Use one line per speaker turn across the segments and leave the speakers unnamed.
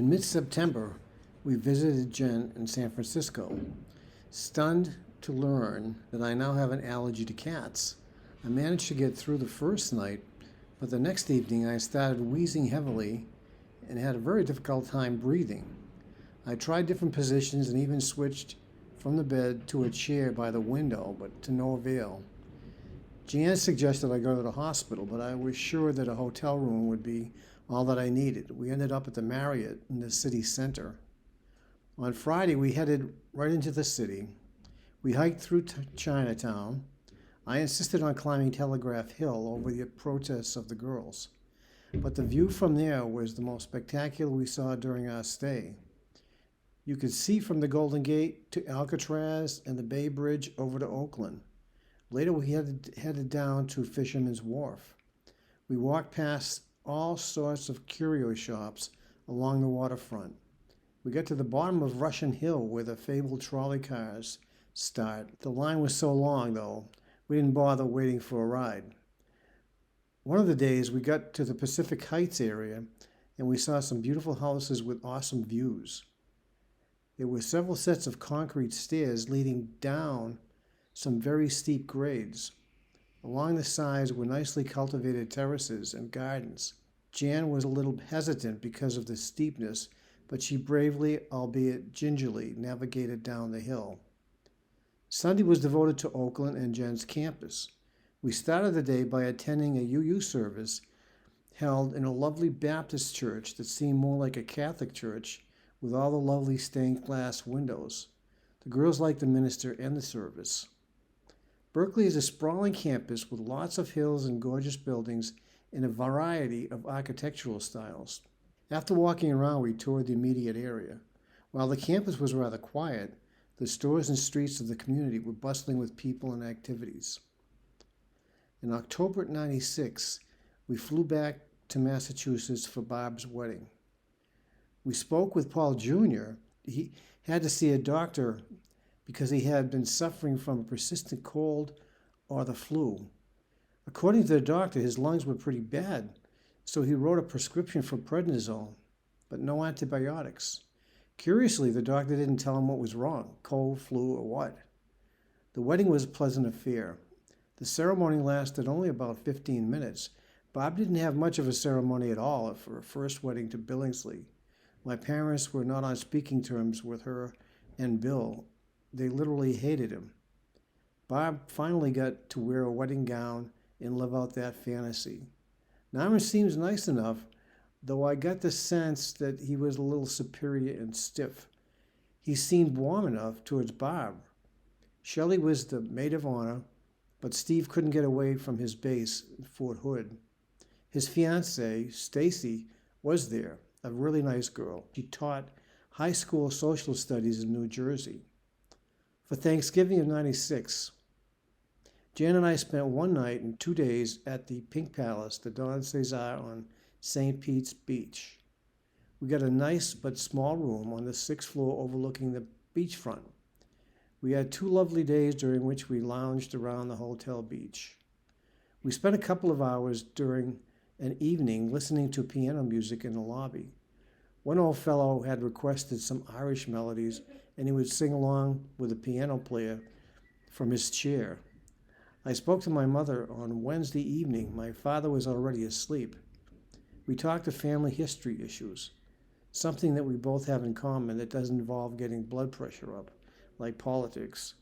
In mid-September, we visited Jen in San Francisco. Stunned to learn that I now have an allergy to cats, I managed to get through the first night, but the next evening I started wheezing heavily and had a very difficult time breathing. I tried different positions and even switched from the bed to a chair by the window, but to no avail. Jan suggested I go to the hospital, but I was sure that a hotel room would be all that I needed. We ended up at the Marriott in the city center. On Friday, we headed right into the city. We hiked through Chinatown. I insisted on climbing Telegraph Hill over the protests of the girls, but the view from there was the most spectacular we saw during our stay. You could see from the Golden Gate to Alcatraz and the Bay Bridge over to Oakland. Later, we headed down to Fisherman's Wharf. We walked past all sorts of curio shops along the waterfront. We got to the bottom of Russian Hill where the fabled trolley cars start. The line was so long, though, we didn't bother waiting for a ride. One of the days, we got to the Pacific Heights area, and we saw some beautiful houses with awesome views. There were several sets of concrete stairs leading down some very steep grades. Along the sides were nicely cultivated terraces and gardens. Jan was a little hesitant because of the steepness, but she bravely, albeit gingerly, navigated down the hill. Sunday was devoted to Oakland and Jen's campus. We started the day by attending a UU service held in a lovely Baptist church that seemed more like a Catholic church with all the lovely stained glass windows. The girls liked the minister and the service. Berkeley is a sprawling campus with lots of hills and gorgeous buildings in a variety of architectural styles. After walking around, we toured the immediate area. While the campus was rather quiet, the stores and streets of the community were bustling with people and activities. In October '96, we flew back to Massachusetts for Barb's wedding. We spoke with Paul Jr. He had to see a doctor because he had been suffering from a persistent cold or the flu. According to the doctor, his lungs were pretty bad, so he wrote a prescription for prednisone, but no antibiotics. Curiously, the doctor didn't tell him what was wrong, cold, flu, or what. The wedding was a pleasant affair. The ceremony lasted only about 15 minutes. Bob didn't have much of a ceremony at all for her first wedding to Billingsley. My parents were not on speaking terms with her and Bill. They literally hated him. Bob finally got to wear a wedding gown and live out that fantasy. Norman seems nice enough, though I got the sense that he was a little superior and stiff. He seemed warm enough towards Barb. Shelley was the maid of honor, but Steve couldn't get away from his base in Fort Hood. His fiancée, Stacy, was there, a really nice girl. She taught high school social studies in New Jersey. For Thanksgiving of '96, Jan and I spent one night and 2 days at the Pink Palace, the Don Cesar on St. Pete's Beach. We got a nice but small room on the 6th floor overlooking the beachfront. We had 2 lovely days during which we lounged around the hotel beach. We spent a couple of hours during an evening listening to piano music in the lobby. One old fellow had requested some Irish melodies, and he would sing along with a piano player from his chair. I spoke to my mother on Wednesday evening. My father was already asleep. We talked of family history issues, something that we both have in common that doesn't involve getting blood pressure up, like politics.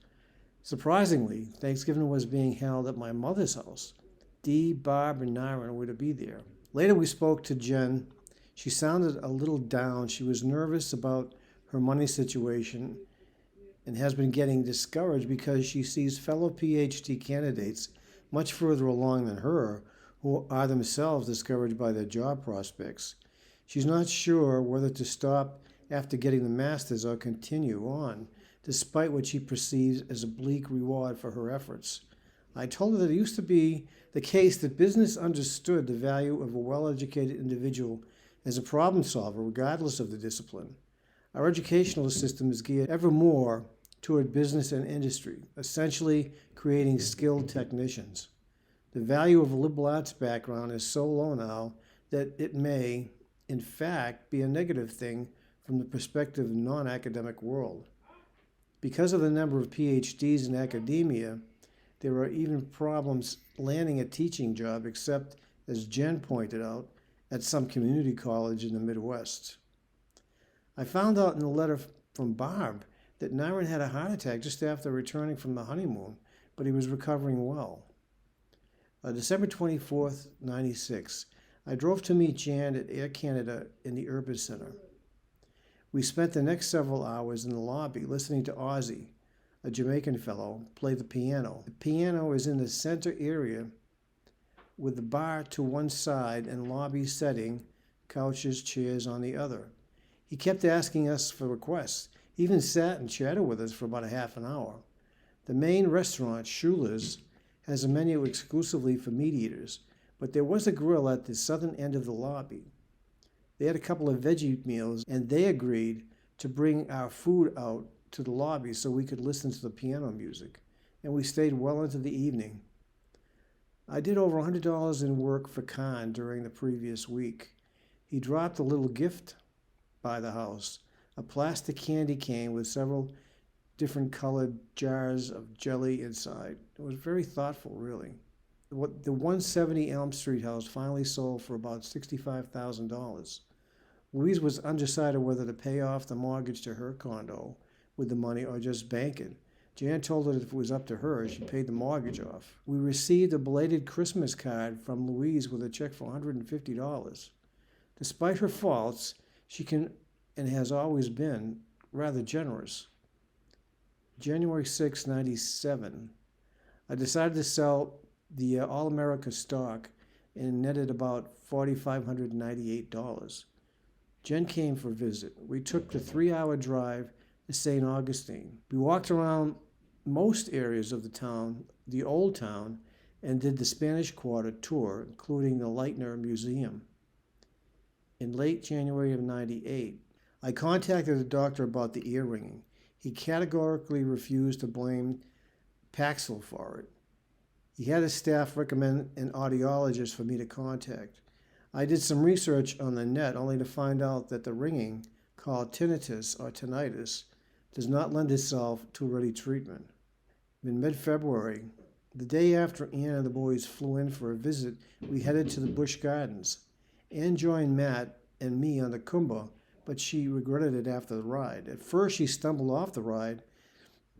Surprisingly, Thanksgiving was being held at my mother's house. Dee, Barb, and Naren were to be there. Later we spoke to Jen. She sounded a little down. She was nervous about her money situation and has been getting discouraged because she sees fellow PhD candidates much further along than her who are themselves discouraged by their job prospects. She's not sure whether to stop after getting the master's or continue on, despite what she perceives as a bleak reward for her efforts. I told her that it used to be the case that business understood the value of a well-educated individual as a problem solver, regardless of the discipline. Our educational system is geared ever more toward business and industry, essentially creating skilled technicians. The value of a liberal arts background is so low now that it may, in fact, be a negative thing from the perspective of the non-academic world. Because of the number of PhDs in academia, there are even problems landing a teaching job, except, as Jen pointed out, at some community college in the Midwest. I found out in a letter from Barb that Nyron had a heart attack just after returning from the honeymoon, but he was recovering well. December 24th, 96, I drove to meet Jan at Air Canada in the Urban Center. We spent the next several hours in the lobby listening to Ozzy, a Jamaican fellow, play the piano. The piano is in the center area with the bar to one side and lobby setting, couches, chairs on the other. He kept asking us for requests. He even sat and chatted with us for about a half an hour. The main restaurant, Schuler's, has a menu exclusively for meat eaters, but there was a grill at the southern end of the lobby. They had a couple of veggie meals, and they agreed to bring our food out to the lobby so we could listen to the piano music, and we stayed well into the evening. I did over $100 in work for Khan during the previous week. He dropped a little gift by the house, a plastic candy cane with several different colored jars of jelly inside. It was very thoughtful, really. The 170 Elm Street house finally sold for about $65,000. Louise was undecided whether to pay off the mortgage to her condo with the money or just bank it. Jan told her that if it was up to her, she paid the mortgage off. We received a belated Christmas card from Louise with a check for $150. Despite her faults, she can and has always been rather generous. January 6, 97, I decided to sell the All-America stock and netted about $4,598. Jen came for a visit. We took the 3-hour drive to St. Augustine. We walked around most areas of the town, the old town, and did the Spanish Quarter tour, including the Leitner Museum. In late January of 98, I contacted the doctor about the ear ringing. He categorically refused to blame Paxil for it. He had his staff recommend an audiologist for me to contact. I did some research on the net only to find out that the ringing, called tinnitus or tinnitus, does not lend itself to ready treatment. In mid-February, the day after Ann and the boys flew in for a visit, we headed to the Busch Gardens. Ann joined Matt and me on the Kumba, but she regretted it after the ride. At first, she stumbled off the ride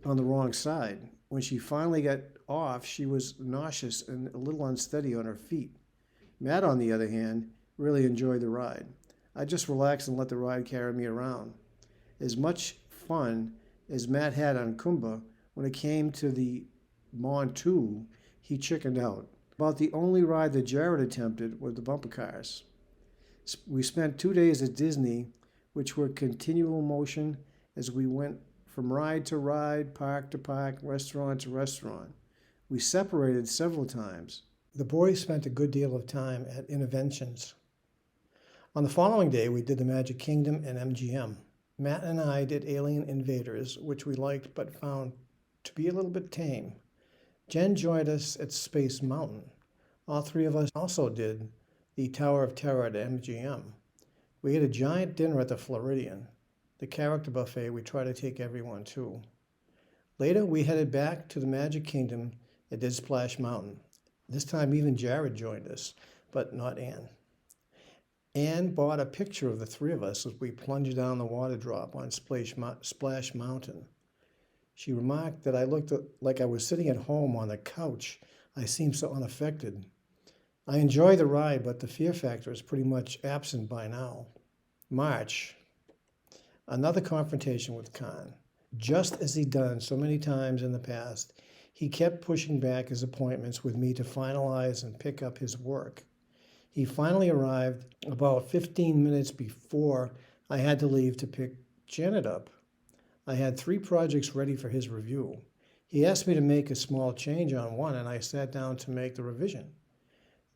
on the wrong side. When she finally got off, she was nauseous and a little unsteady on her feet. Matt, on the other hand, really enjoyed the ride. I just relaxed and let the ride carry me around. As much fun as Matt had on Kumba, when it came to the Montu, he chickened out. About the only ride that Jared attempted was the bumper cars. We spent 2 days at Disney, which were continual motion as we went from ride to ride, park to park, restaurant to restaurant. We separated several times. The boys spent a good deal of time at Interventions. On the following day, we did the Magic Kingdom and MGM. Matt and I did Alien Invaders, which we liked but found to be a little bit tame. Jen joined us at Space Mountain. All three of us also did the Tower of Terror at MGM. We ate a giant dinner at the Floridian. The character buffet we try to take everyone to. Later, we headed back to the Magic Kingdom and did Splash Mountain. This time, even Jared joined us, but not Ann. Ann bought a picture of the three of us as we plunged down the water drop on Splash Mountain. She remarked that I looked like I was sitting at home on the couch. I seemed so unaffected. I enjoy the ride, but the fear factor is pretty much absent by now. March, another confrontation with Khan. Just as he'd done so many times in the past, he kept pushing back his appointments with me to finalize and pick up his work. He finally arrived about 15 minutes before I had to leave to pick Janet up. I had 3 projects ready for his review. He asked me to make a small change on one, and I sat down to make the revision.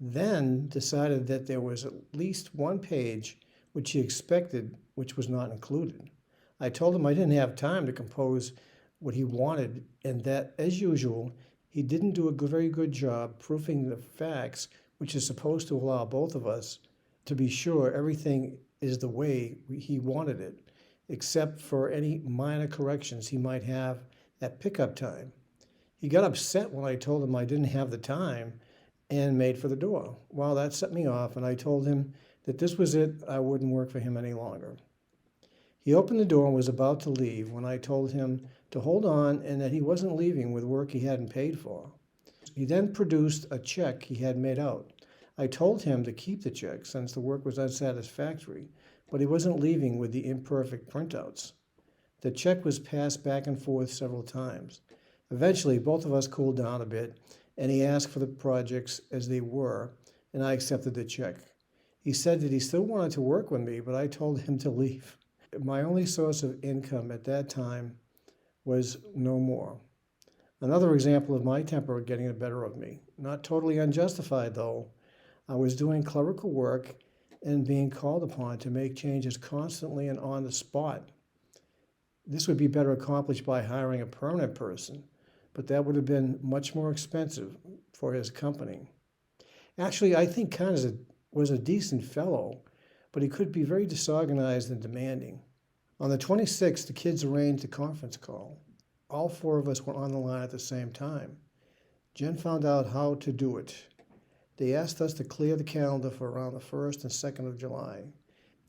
Then decided that there was at least one page which he expected, which was not included. I told him I didn't have time to compose what he wanted, and that, as usual, he didn't do a very good job proofing the facts, which is supposed to allow both of us to be sure everything is the way he wanted it, except for any minor corrections he might have at pickup time. He got upset when I told him I didn't have the time and made for the door. Well, that set me off, and I told him that this was it. I wouldn't work for him any longer. He opened the door and was about to leave when I told him to hold on and that he wasn't leaving with work he hadn't paid for. He then produced a check he had made out. I told him to keep the check since the work was unsatisfactory, but he wasn't leaving with the imperfect printouts. The check was passed back and forth several times. Eventually, both of us cooled down a bit, and he asked for the projects as they were, and I accepted the check. He said that he still wanted to work with me, but I told him to leave. My only source of income at that time was no more. Another example of my temper getting the better of me. Not totally unjustified, though. I was doing clerical work and being called upon to make changes constantly and on the spot. This would be better accomplished by hiring a permanent person, but that would have been much more expensive for his company. Actually, I think Connors was a decent fellow, but he could be very disorganized and demanding. On the 26th, the kids arranged a conference call. All four of us were on the line at the same time. Jen found out how to do it. They asked us to clear the calendar for around the 1st and 2nd of July.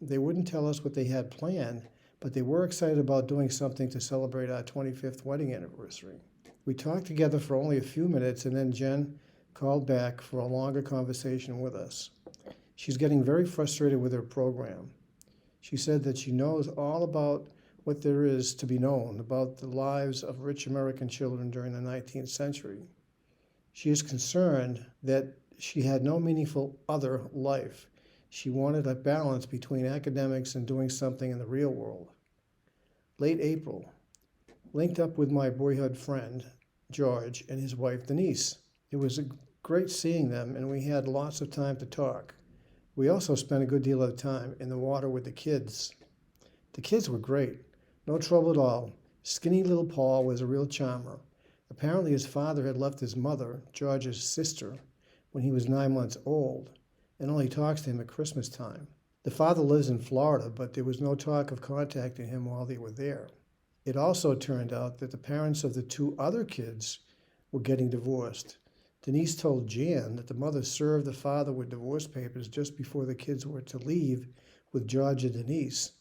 They wouldn't tell us what they had planned, but they were excited about doing something to celebrate our 25th wedding anniversary. We talked together for only a few minutes, and then Jen called back for a longer conversation with us. She's getting very frustrated with her program. She said that she knows all about what there is to be known about the lives of rich American children during the 19th century. She is concerned that she had no meaningful other life. She wanted a balance between academics and doing something in the real world. Late April, linked up with my boyhood friend, George, and his wife, Denise. It was great seeing them, and we had lots of time to talk. We also spent a good deal of time in the water with the kids. The kids were great. No trouble at all. Skinny little Paul was a real charmer. Apparently his father had left his mother, George's sister, when he was 9 months old, and only talks to him at Christmas time. The father lives in Florida, but there was no talk of contacting him while they were there. It also turned out that the parents of the two other kids were getting divorced. Denise told Jan that the mother served the father with divorce papers just before the kids were to leave with George and Denise,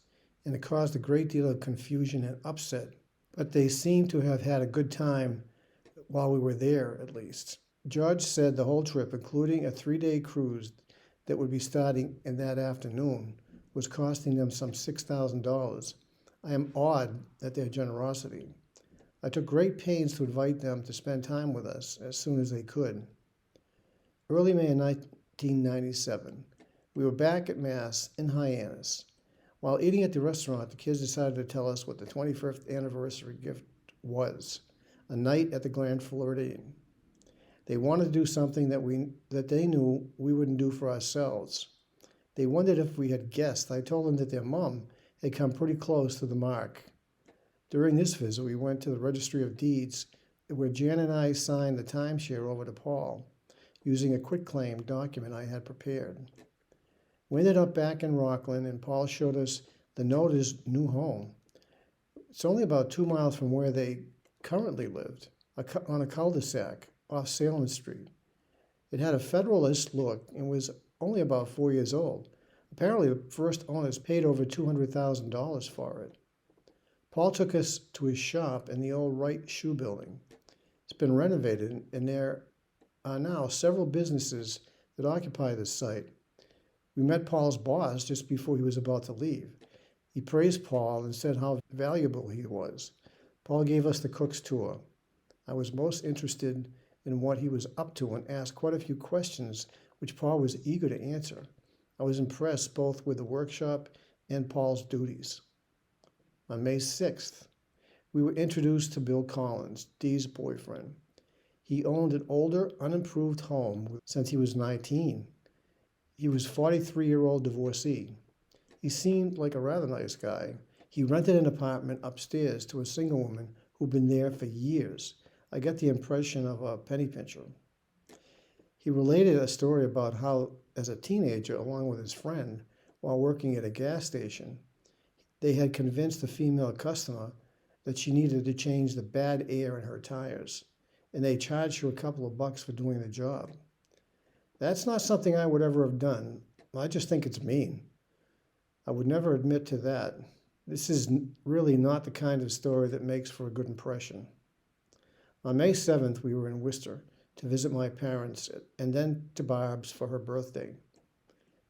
and it caused a great deal of confusion and upset. But they seemed to have had a good time while we were there, at least. George said the whole trip, including a 3-day cruise that would be starting in that afternoon, was costing them some $6,000. I am awed at their generosity. I took great pains to invite them to spend time with us as soon as they could. Early May of 1997, we were back at Mass in Hyannis. While eating at the restaurant, the kids decided to tell us what the 25th anniversary gift was, a night at the Grand Floridian. They wanted to do something that they knew we wouldn't do for ourselves. They wondered if we had guessed. I told them that their mom had come pretty close to the mark. During this visit, we went to the Registry of Deeds, where Jan and I signed the timeshare over to Paul, using a quitclaim document I had prepared. We ended up back in Rockland, and Paul showed us the notary's new home. It's only about 2 miles from where they currently lived, on a cul-de-sac off Salem Street. It had a Federalist look and was only about 4 years old. Apparently, the first owners paid over $200,000 for it. Paul took us to his shop in the old Wright Shoe Building. It's been renovated, and there are now several businesses that occupy the site. We met Paul's boss just before he was about to leave. He praised Paul and said how valuable he was. Paul gave us the cook's tour. I was most interested in what he was up to and asked quite a few questions, which Paul was eager to answer. I was impressed both with the workshop and Paul's duties. On May 6th, we were introduced to Bill Collins, Dee's boyfriend. He owned an older, unimproved home since he was 19. He was a 43-year-old divorcee. He seemed like a rather nice guy. He rented an apartment upstairs to a single woman who'd been there for years. I got the impression of a penny pincher. He related a story about how as a teenager along with his friend while working at a gas station. They had convinced the female customer that she needed to change the bad air in her tires, and they charged her a couple of bucks for doing the job. That's not something I would ever have done. I just think it's mean. I would never admit to that. This is really not the kind of story that makes for a good impression. On May 7th, we were in Worcester to visit my parents and then to Barb's for her birthday.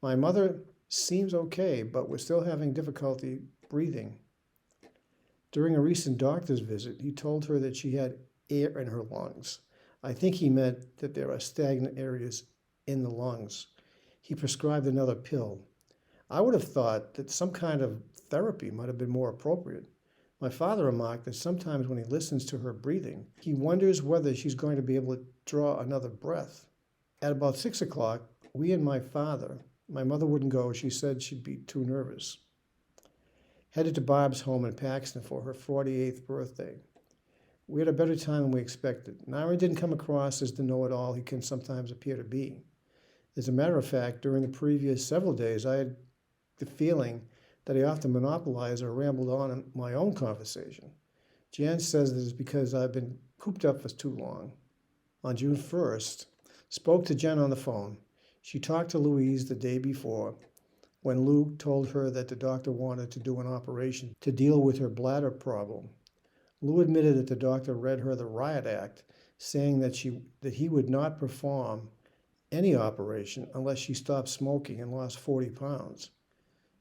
My mother seems okay, but was still having difficulty breathing. During a recent doctor's visit, he told her that she had air in her lungs. I think he meant that there are stagnant areas in the lungs. He prescribed another pill. I would have thought that some kind of therapy might have been more appropriate. My father remarked that sometimes when he listens to her breathing, he wonders whether she's going to be able to draw another breath. At about 6 o'clock, we and my mother wouldn't go. She said she'd be too nervous. Headed to Barb's home in Paxton for her 48th birthday. We had a better time than we expected. Myron didn't come across as the know-it-all he can sometimes appear to be. As a matter of fact, during the previous several days, I had the feeling that I often monopolized or rambled on in my own conversation. Jan says that it's because I've been cooped up for too long. On June 1st, spoke to Jen on the phone. She talked to Louise the day before when Lou told her that the doctor wanted to do an operation to deal with her bladder problem. Lou admitted that the doctor read her the Riot Act, saying that he would not perform any operation unless she stopped smoking and lost 40 pounds.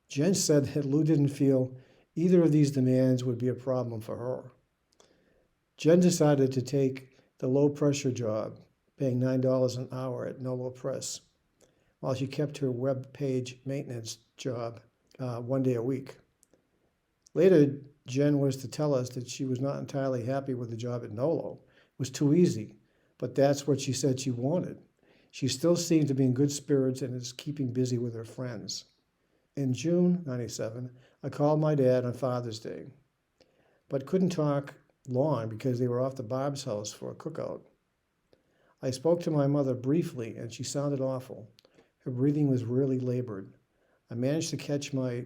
Jen said that Lou didn't feel either of these demands would be a problem for her. Jen decided to take the low-pressure job, paying $9 an hour at Nolo Press, while she kept her web page maintenance job 1 day a week. Later, Jen was to tell us that she was not entirely happy with the job at Nolo. It was too easy, but that's what she said she wanted. She still seemed to be in good spirits and is keeping busy with her friends. In June '97, I called my dad on Father's Day, but couldn't talk long because they were off to Barb's house for a cookout. I spoke to my mother briefly, and she sounded awful. Her breathing was really labored. I managed to catch my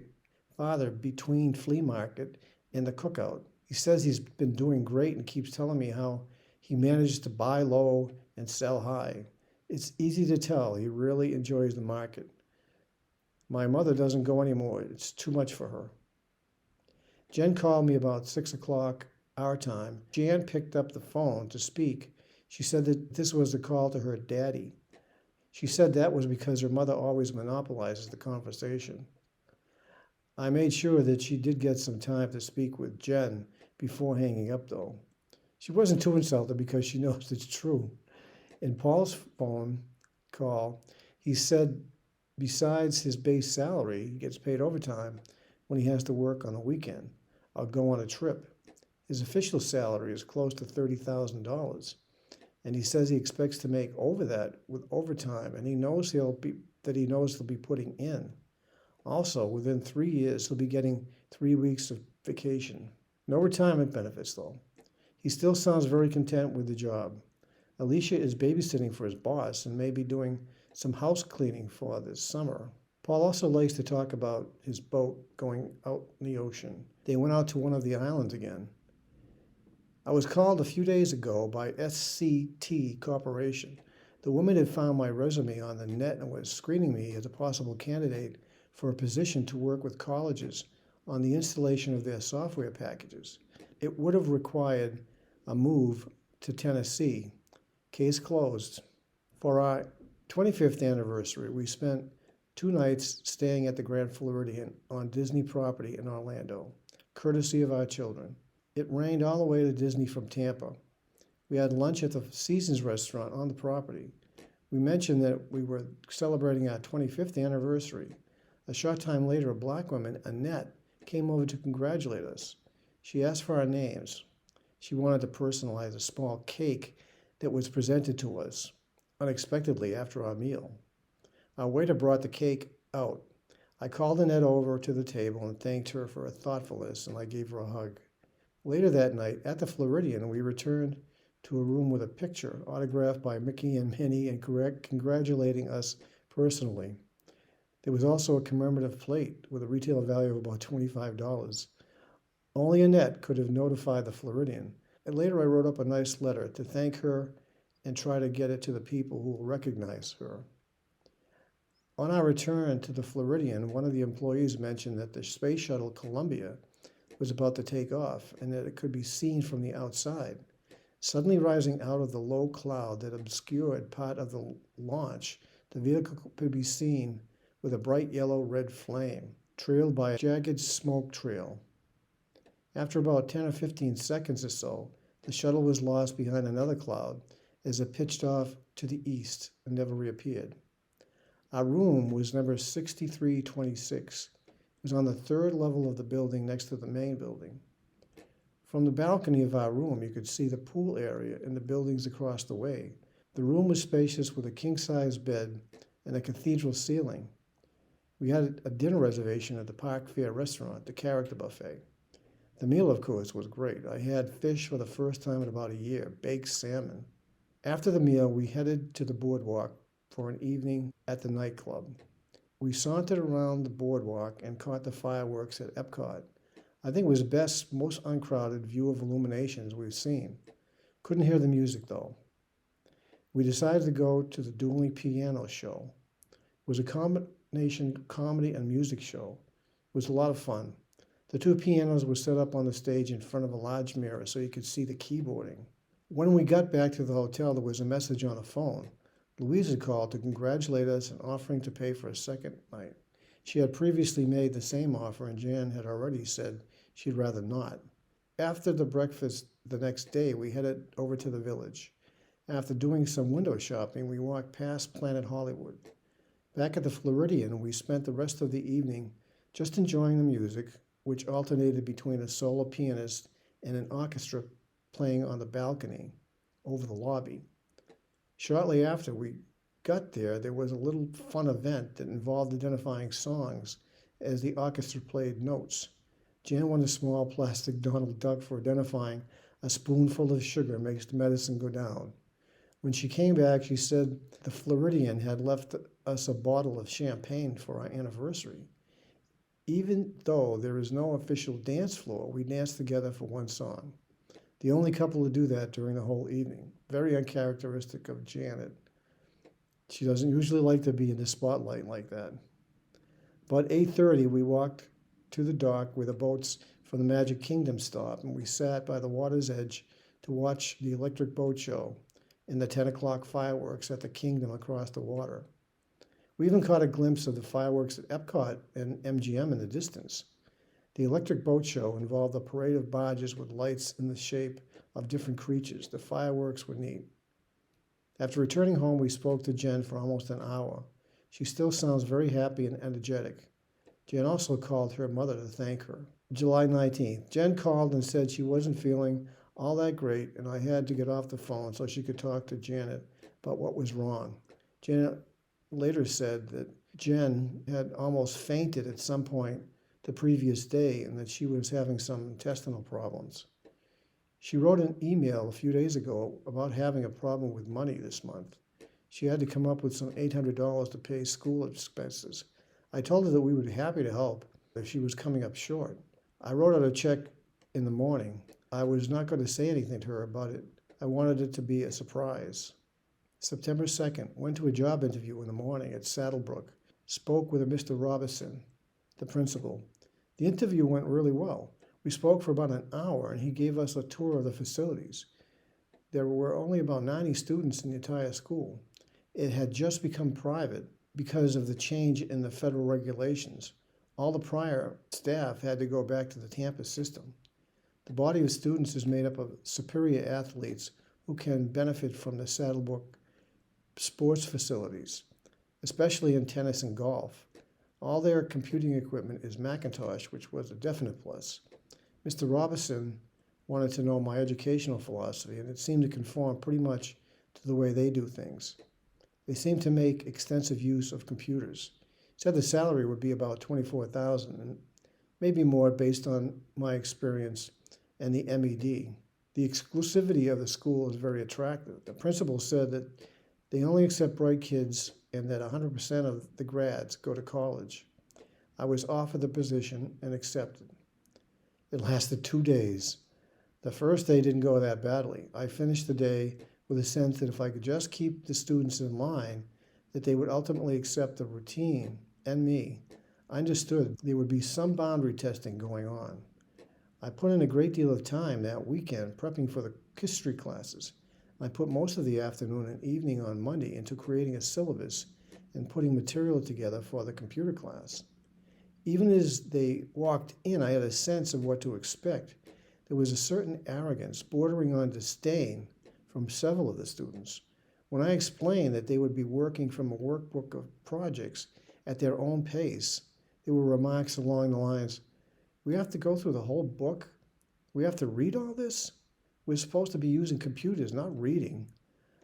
father between flea market and the cookout. He says he's been doing great and keeps telling me how he manages to buy low and sell high. It's easy to tell he really enjoys the market. My mother doesn't go anymore. It's too much for her. Jen called me about 6 o'clock our time. Jan picked up the phone to speak. She said that this was a call to her daddy. She said that was because her mother always monopolizes the conversation. I made sure that she did get some time to speak with Jen before hanging up, though. She wasn't too insulted because she knows it's true. In Paul's phone call, he said besides his base salary, he gets paid overtime when he has to work on the weekend or go on a trip. His official salary is close to $30,000, and he says he expects to make over that with overtime, and he knows he'll be putting in. Also, within 3 years, he'll be getting 3 weeks of vacation. No retirement benefits, though. He still sounds very content with the job. Alicia is babysitting for his boss and may be doing some house cleaning for this summer. Paul also likes to talk about his boat going out in the ocean. They went out to one of the islands again. I was called a few days ago by SCT Corporation. The woman had found my resume on the net and was screening me as a possible candidate for a position to work with colleges on the installation of their software packages. It would have required a move to Tennessee. Case closed. For our 25th anniversary, we spent 2 nights staying at the Grand Floridian on Disney property in Orlando, courtesy of our children. It rained all the way to Disney from Tampa. We had lunch at the Seasons restaurant on the property. We mentioned that we were celebrating our 25th anniversary. A short time later, a black woman, Annette, came over to congratulate us. She asked for our names. She wanted to personalize a small cake that was presented to us unexpectedly after our meal. Our waiter brought the cake out. I called Annette over to the table and thanked her for her thoughtfulness, and I gave her a hug. Later that night, at the Floridian, we returned to a room with a picture autographed by Mickey and Minnie and congratulating us personally. There was also a commemorative plate with a retail value of about $25. Only Annette could have notified the Floridian. And later I wrote up a nice letter to thank her and try to get it to the people who will recognize her. On our return to the Floridian, one of the employees mentioned that the space shuttle Columbia was about to take off and that it could be seen from the outside. Suddenly rising out of the low cloud that obscured part of the launch, the vehicle could be seen with a bright yellow-red flame, trailed by a jagged smoke trail. After about 10 or 15 seconds or so, the shuttle was lost behind another cloud as it pitched off to the east and never reappeared. Our room was number 6326. It was on the third level of the building next to the main building. From the balcony of our room, you could see the pool area and the buildings across the way. The room was spacious with a king-size bed and a cathedral ceiling. We had a dinner reservation at the Park Fair restaurant, the Character Buffet. The meal, of course, was great. I had fish for the first time in about a year, baked salmon. After the meal, we headed to the boardwalk for an evening at the nightclub. We sauntered around the boardwalk and caught the fireworks at Epcot. I think it was the best, most uncrowded view of illuminations we've seen. Couldn't hear the music, though. We decided to go to the Dueling Piano Show. It was a combination comedy and music show. It was a lot of fun. The two pianos were set up on the stage in front of a large mirror so you could see the keyboarding. When we got back to the hotel, there was a message on the phone. Louise had called to congratulate us and offering to pay for a second night. She had previously made the same offer, and Jan had already said she'd rather not. After the breakfast the next day, we headed over to the village. After doing some window shopping, we walked past Planet Hollywood. Back at the Floridian, we spent the rest of the evening just enjoying the music, which alternated between a solo pianist and an orchestra playing on the balcony over the lobby. Shortly after we got there, there was a little fun event that involved identifying songs as the orchestra played notes. Jan won a small plastic Donald Duck for identifying a spoonful of sugar makes the medicine go down. When she came back, she said the Floridian had left us a bottle of champagne for our anniversary. Even though there is no official dance floor, we danced together for one song. The only couple to do that during the whole evening. Very uncharacteristic of Janet. She doesn't usually like to be in the spotlight like that. About 8:30, we walked to the dock where the boats from the Magic Kingdom stop, and we sat by the water's edge to watch the electric boat show and the 10 o'clock fireworks at the Kingdom across the water. We even caught a glimpse of the fireworks at Epcot and MGM in the distance. The electric boat show involved a parade of barges with lights in the shape of different creatures. The fireworks were neat. After returning home, we spoke to Jen for almost an hour. She still sounds very happy and energetic. Jen also called her mother to thank her. July 19th. Jen called and said she wasn't feeling all that great, and I had to get off the phone so she could talk to Janet about what was wrong. Janet later said that Jen had almost fainted at some point the previous day and that she was having some intestinal problems. She wrote an email a few days ago about having a problem with money this month. She had to come up with some $800 to pay school expenses. I told her that we would be happy to help if she was coming up short. I wrote out a check in the morning. I was not going to say anything to her about it. I wanted it to be a surprise. September 2nd, went to a job interview in the morning at Saddlebrook. Spoke with a Mr. Robinson, the principal. The interview went really well. We spoke for about an hour, and he gave us a tour of the facilities. There were only about 90 students in the entire school. It had just become private because of the change in the federal regulations. All the prior staff had to go back to the Tampa system. The body of students is made up of superior athletes who can benefit from the Saddlebrook sports facilities, especially in tennis and golf. All their computing equipment is Macintosh, which was a definite plus. Mr. Robinson wanted to know my educational philosophy, and it seemed to conform pretty much to the way they do things. They seem to make extensive use of computers. He said the salary would be about $24,000, and maybe more based on my experience and the MED. The exclusivity of the school is very attractive. The principal said that they only accept bright kids and that 100% of the grads go to college. I was offered the position and accepted. It lasted 2 days. The first day didn't go that badly. I finished the day with a sense that if I could just keep the students in line, that they would ultimately accept the routine and me. I understood there would be some boundary testing going on. I put in a great deal of time that weekend prepping for the history classes. I put most of the afternoon and evening on Monday into creating a syllabus and putting material together for the computer class. Even as they walked in, I had a sense of what to expect. There was a certain arrogance bordering on disdain from several of the students. When I explained that they would be working from a workbook of projects at their own pace, there were remarks along the lines, "We have to go through the whole book? We have to read all this? We're supposed to be using computers, not reading."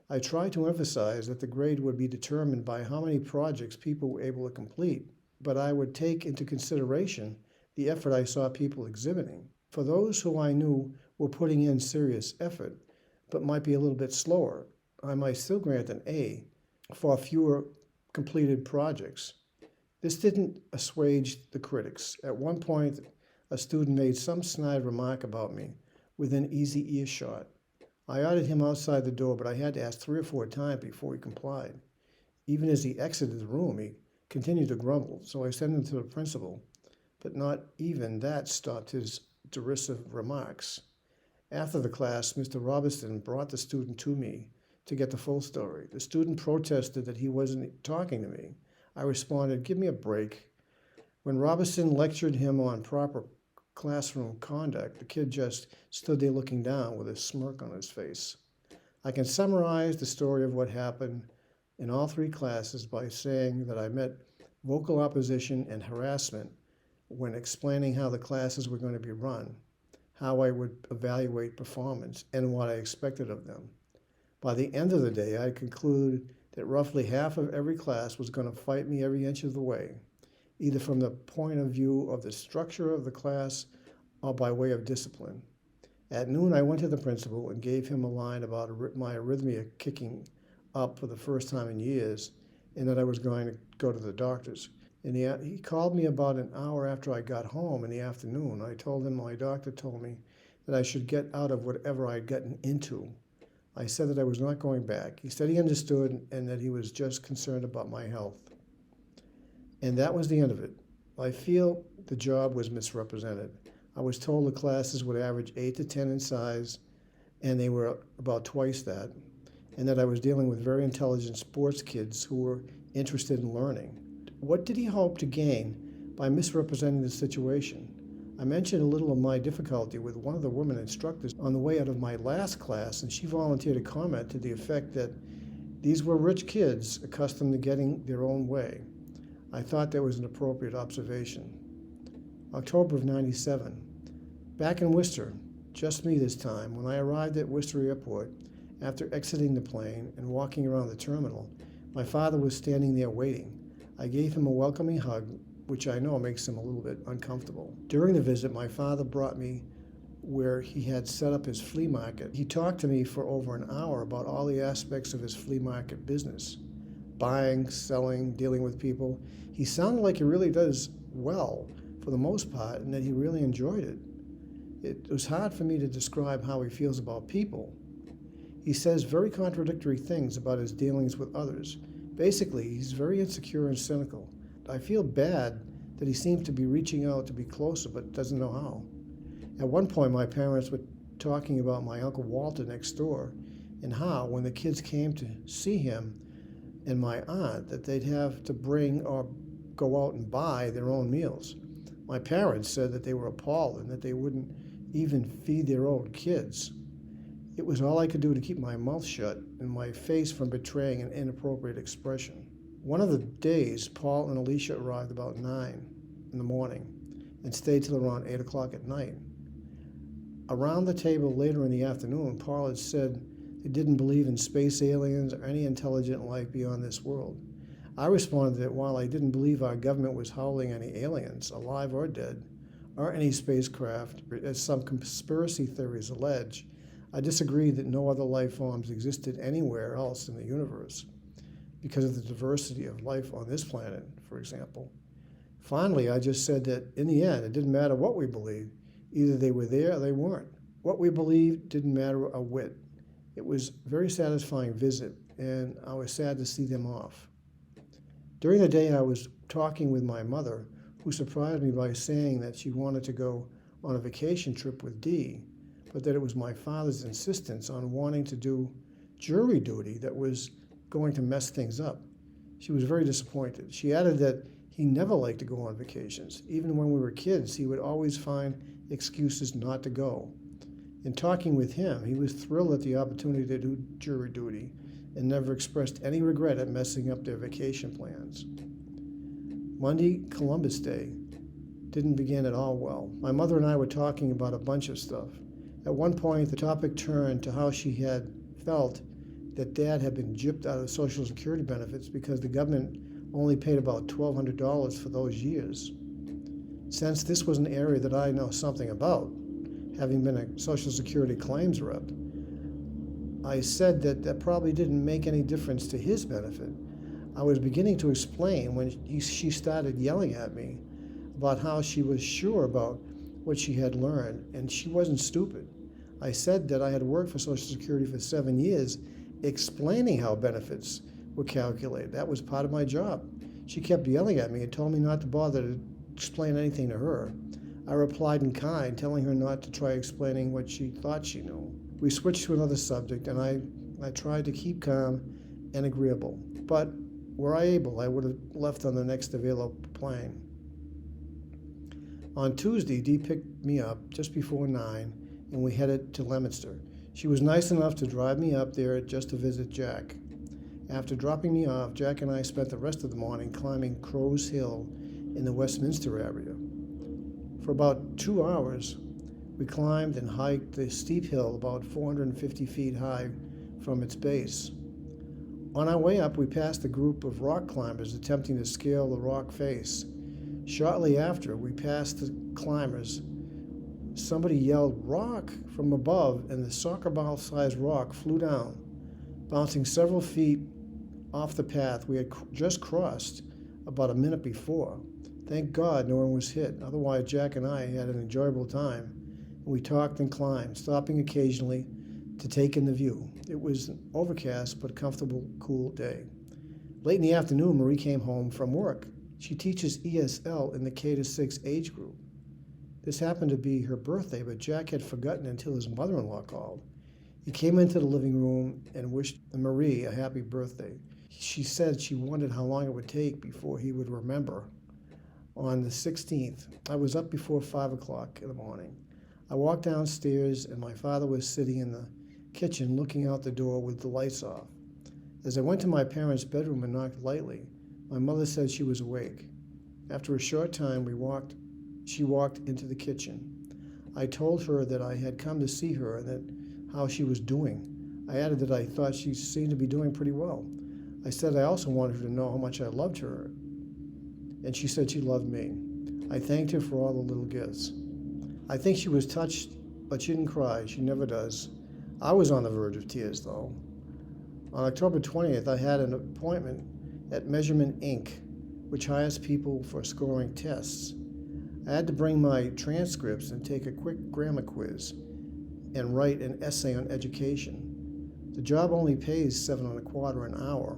I tried to emphasize that the grade would be determined by how many projects people were able to complete, but I would take into consideration the effort I saw people exhibiting. For those who I knew were putting in serious effort, but might be a little bit slower, I might still grant an A for fewer completed projects. This didn't assuage the critics. At one point, a student made some snide remark about me within easy earshot. I ordered him outside the door, but I had to ask 3 or 4 times before he complied. Even as he exited the room, he continued to grumble, so I sent him to the principal, but not even that stopped his derisive remarks. After the class, Mr. Robertson brought the student to me to get the full story. The student protested that he wasn't talking to me. I responded, "Give me a break." When Robertson lectured him on proper classroom conduct, the kid just stood there looking down with a smirk on his face. I can summarize the story of what happened in all 3 classes by saying that I met vocal opposition and harassment when explaining how the classes were going to be run, how I would evaluate performance, and what I expected of them. By the end of the day, I concluded that roughly half of every class was going to fight me every inch of the way, either from the point of view of the structure of the class or by way of discipline. At noon, I went to the principal and gave him a line about my arrhythmia kicking up for the first time in years and that I was going to go to the doctor's. And he called me about an hour after I got home in the afternoon. I told him my doctor told me that I should get out of whatever I'd gotten into. I said that I was not going back. He said he understood and that he was just concerned about my health. And that was the end of it. I feel the job was misrepresented. I was told the classes would average 8 to 10 in size, and they were about twice that, and that I was dealing with very intelligent sports kids who were interested in learning. What did he hope to gain by misrepresenting the situation? I mentioned a little of my difficulty with one of the women instructors on the way out of my last class, and she volunteered a comment to the effect that these were rich kids accustomed to getting their own way. I thought that was an appropriate observation. October of '97. Back in Worcester, just me this time, when I arrived at Worcester Airport, after exiting the plane and walking around the terminal, my father was standing there waiting. I gave him a welcoming hug, which I know makes him a little bit uncomfortable. During the visit, my father brought me where he had set up his flea market. He talked to me for over an hour about all the aspects of his flea market business, buying, selling, dealing with people. He sounded like he really does well for the most part and that he really enjoyed it. It was hard for me to describe how he feels about people. He says very contradictory things about his dealings with others. Basically, he's very insecure and cynical. I feel bad that he seems to be reaching out to be closer but doesn't know how. At one point, my parents were talking about my Uncle Walter next door and how, when the kids came to see him and my aunt, that they'd have to bring or go out and buy their own meals. My parents said that they were appalled and that they wouldn't even feed their own kids. It was all I could do to keep my mouth shut and my face from betraying an inappropriate expression. One of the days, Paul and Alicia arrived about 9 in the morning and stayed till around 8 o'clock at night. Around the table later in the afternoon, Paul had said they didn't believe in space aliens or any intelligent life beyond this world. I responded that while I didn't believe our government was howling any aliens, alive or dead, or any spacecraft, as some conspiracy theories allege, I disagreed that no other life forms existed anywhere else in the universe. because of the diversity of life on this planet, for example. Finally, I just said that in the end, it didn't matter what we believed. Either they were there or they weren't. What we believed didn't matter a whit. It was a very satisfying visit, and I was sad to see them off. During the day, I was talking with my mother, who surprised me by saying that she wanted to go on a vacation trip with Dee, but that it was my father's insistence on wanting to do jury duty that was going to mess things up. She was very disappointed. She added that he never liked to go on vacations. Even when we were kids, he would always find excuses not to go. In talking with him, he was thrilled at the opportunity to do jury duty and never expressed any regret at messing up their vacation plans. Monday, Columbus Day, didn't begin at all well. My mother and I were talking about a bunch of stuff. At one point, the topic turned to how she had felt that Dad had been gypped out of Social Security benefits because the government only paid about $1,200 for those years. Since this was an area that I know something about, having been a Social Security claims rep, I said that probably didn't make any difference to his benefit. I was beginning to explain when she started yelling at me about how she was sure about what she had learned, and she wasn't stupid. I said that I had worked for Social Security for 7 years, explaining how benefits were calculated. That was part of my job. She kept yelling at me and told me not to bother to explain anything to her. I replied in kind, telling her not to try explaining what she thought she knew. We switched to another subject, and I tried to keep calm and agreeable. But were I able, I would have left on the next available plane. On Tuesday, Dee picked me up just before 9, and we headed to Leominster. She was nice enough to drive me up there just to visit Jack. After dropping me off, Jack and I spent the rest of the morning climbing Crow's Hill in the Westminster area. For about 2 hours, we climbed and hiked the steep hill about 450 feet high from its base. On our way up, we passed a group of rock climbers attempting to scale the rock face. Shortly after we passed the climbers, somebody yelled "rock" from above, and the soccer ball-sized rock flew down, bouncing several feet off the path we had just crossed about a minute before. Thank God no one was hit. Otherwise, Jack and I had an enjoyable time. We talked and climbed, stopping occasionally to take in the view. It was an overcast but comfortable, cool day. Late in the afternoon, Marie came home from work. She teaches ESL in the K-6 age group. This happened to be her birthday, but Jack had forgotten until his mother-in-law called. He came into the living room and wished Marie a happy birthday. She said she wondered how long it would take before he would remember. On the 16th, I was up before 5 o'clock in the morning. I walked downstairs, and my father was sitting in the kitchen looking out the door with the lights off. As I went to my parents' bedroom and knocked lightly, my mother said she was awake. After a short time, she walked into the kitchen. I told her that I had come to see her and that how she was doing. I added that I thought she seemed to be doing pretty well. I said I also wanted her to know how much I loved her, and she said she loved me. I thanked her for all the little gifts. I think she was touched, but she didn't cry. She never does. I was on the verge of tears, though. On October 20th, I had an appointment at Measurement Inc., which hires people for scoring tests. I had to bring my transcripts and take a quick grammar quiz and write an essay on education. The job only pays $7.25 an hour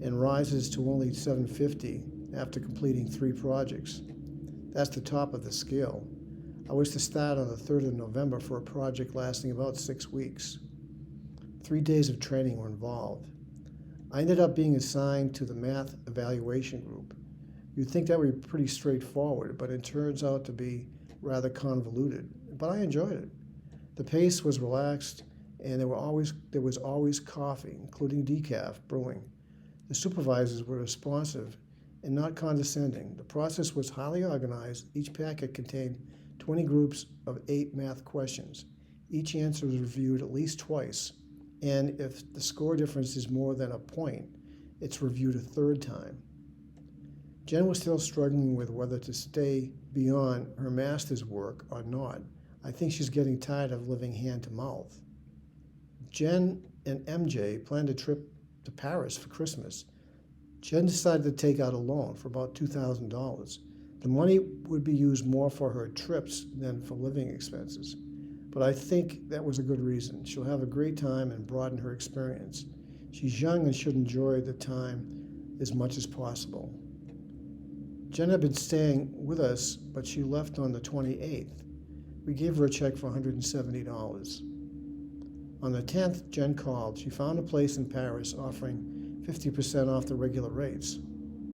and rises to only $7.50 after completing 3 projects. That's the top of the scale. I was to start on the 3rd of November for a project lasting about 6 weeks. 3 days of training were involved. I ended up being assigned to the math evaluation group. You'd think that would be pretty straightforward, but it turns out to be rather convoluted. But I enjoyed it. The pace was relaxed, and there was always coffee, including decaf brewing. The supervisors were responsive and not condescending. The process was highly organized. Each packet contained 20 groups of 8 math questions. Each answer was reviewed at least twice, and if the score difference is more than a point, it's reviewed a 3rd time. Jen was still struggling with whether to stay beyond her master's work or not. I think she's getting tired of living hand to mouth. Jen and MJ planned a trip to Paris for Christmas. Jen decided to take out a loan for about $2,000. The money would be used more for her trips than for living expenses. But I think that was a good reason. She'll have a great time and broaden her experience. She's young and should enjoy the time as much as possible. Jen had been staying with us, but she left on the 28th. We gave her a check for $170. On the 10th, Jen called. She found a place in Paris offering 50% off the regular rates.